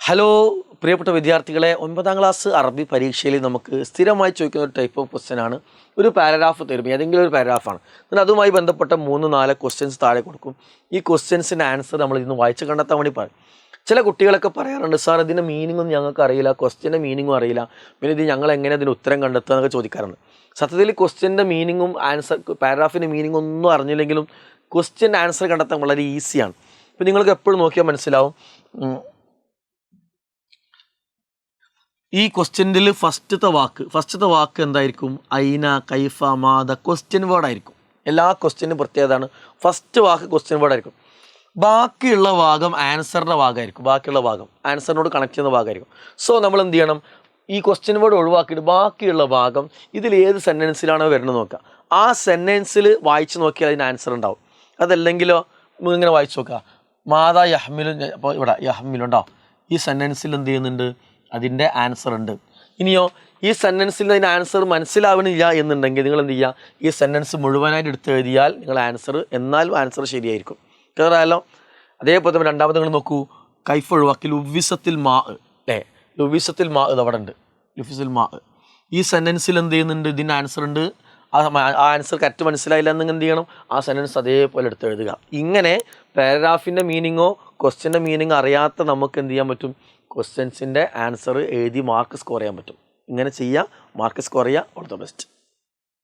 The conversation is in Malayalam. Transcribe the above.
ഹലോ പ്രിയപ്പെട്ട വിദ്യാർത്ഥികളെ, 9ാം ക്ലാസ് അറബി പരീക്ഷയിൽ നമുക്ക് സ്ഥിരമായി ചോദിക്കുന്ന ഒരു ടൈപ്പ് ഓഫ് ക്വസ്റ്റ്യൻ ആണ്. ഒരു പാരഗ്രാഫ് തരും, ഏതെങ്കിലും ഒരു പാരഗ്രാഫാണ്. എന്നാൽ അതുമായി ബന്ധപ്പെട്ട 3-4 ക്വസ്റ്റ്യൻസ് താഴെ കൊടുക്കും. ഈ ക്വസ്റ്റ്യൻസിൻ്റെ ആൻസർ നമ്മൾ ഇന്ന് വായിച്ച് കണ്ടെത്താൻ വേണ്ടി പറയും. ചില കുട്ടികളൊക്കെ പറയാറുണ്ട്, സാർ ഇതിൻ്റെ മീനിങ് ഒന്നും ഞങ്ങൾക്ക് അറിയില്ല, ക്വസ്റ്റ്യൻ്റെ മീനിങ്ങും അറിയില്ല, പിന്നെ ഇത് ഞങ്ങൾ എങ്ങനെ ഇതിന് ഉത്തരം കണ്ടെത്തുക എന്നൊക്കെ ചോദിക്കാറുണ്ട്. സത്യത്തിൽ ക്വസ്റ്റ്യൻ്റെ മീനിങ്ങും ആൻസർ പാരഗ്രാഫിൻ്റെ മീനിങ്ങും ഒന്നും അറിഞ്ഞില്ലെങ്കിലും ക്വസ്റ്റ്യൻ്റെ ആൻസർ കണ്ടെത്താൻ വളരെ ഈസിയാണ്. ഇപ്പം നിങ്ങൾക്ക് എപ്പോഴും നോക്കിയാൽ മനസ്സിലാവും, ഈ ക്വസ്റ്റ്യനിൽ ഫസ്റ്റത്തെ വാക്ക് എന്തായിരിക്കും? ഐന, കൈഫ, മാദ ക്വസ്റ്റ്യൻ വേർഡ് ആയിരിക്കും. എല്ലാ ക്വസ്റ്റ്യനും പ്രത്യേകതയാണ്, ഫസ്റ്റ് വാക്ക് ക്വസ്റ്റ്യൻ വേർഡ് ആയിരിക്കും. ബാക്കിയുള്ള ഭാഗം ആൻസറിൻ്റെ ഭാഗമായിരിക്കും. ബാക്കിയുള്ള ഭാഗം ആൻസറിനോട് കണക്ട് ചെയ്യുന്ന ഭാഗമായിരിക്കും. സോ നമ്മൾ എന്ത് ചെയ്യണം? ഈ ക്വസ്റ്റ്യൻ വേർഡ് ഒഴിവാക്കിയിട്ട് ബാക്കിയുള്ള ഭാഗം ഇതിൽ ഏത് സെൻറ്റൻസിലാണോ വരുന്നത് നോക്കുക. ആ സെൻറ്റൻസിൽ വായിച്ച് നോക്കിയാൽ അതിന് ആൻസർ ഉണ്ടാവും. അതല്ലെങ്കിലോ ഇങ്ങനെ വായിച്ച് നോക്കുക, മാതാ യഹ്മിലു, അപ്പോൾ ഇവിടെ യഹ്മിലുണ്ടോ? ഈ സെൻറ്റൻസിൽ എന്ത് ചെയ്യുന്നുണ്ട്? അതിൻ്റെ ആൻസർ ഉണ്ട്. ഇനിയോ ഈ സെൻറ്റൻസിൽ അതിൻ്റെ ആൻസർ മനസ്സിലാവണില്ല എന്നുണ്ടെങ്കിൽ നിങ്ങൾ എന്ത് ചെയ്യുക? ഈ സെൻറ്റൻസ് മുഴുവനായിട്ട് എടുത്ത് എഴുതിയാൽ നിങ്ങൾ ആൻസർ, എന്നാലും ആൻസർ ശരിയായിരിക്കും. ക്ലിയറായല്ലോ? അതേപോലെ തന്നെ രണ്ടാമത് നിങ്ങൾ നോക്കൂ, കൈഫ് ഒഴിവാക്കി ലുവിസത്തിൽ മാ, അല്ലേ? ലുവിസത്തിൽ മാ ഇത് അവിടെ ഉണ്ട്, ലുഫിസിൽ മാ. ഈ സെൻറ്റൻസിൽ എന്ത് ചെയ്യുന്നുണ്ട്? ഇതിൻ്റെ ആൻസർ ഉണ്ട്. ആ ആൻസർ കറക്റ്റ് മനസ്സിലായില്ല എന്നെങ്കിൽ എന്ത് ചെയ്യണം? ആ സെൻറ്റൻസ് അതേപോലെ എടുത്ത് എഴുതുക. ഇങ്ങനെ പാരഗ്രാഫിൻ്റെ മീനിങ്ങോ ക്വസ്റ്റ്യൻ്റെ മീനിങ്ങോ അറിയാത്ത നമുക്ക് എന്ത് ചെയ്യാൻ പറ്റും? ക്വസ്റ്റ്യൻസിൻ്റെ ആൻസർ എഴുതി മാർക്ക് സ്കോർ ചെയ്യാൻ പറ്റും. ഇങ്ങനെ ചെയ്യുക, മാർക്ക് സ്കോർ ചെയ്യുക. All the best.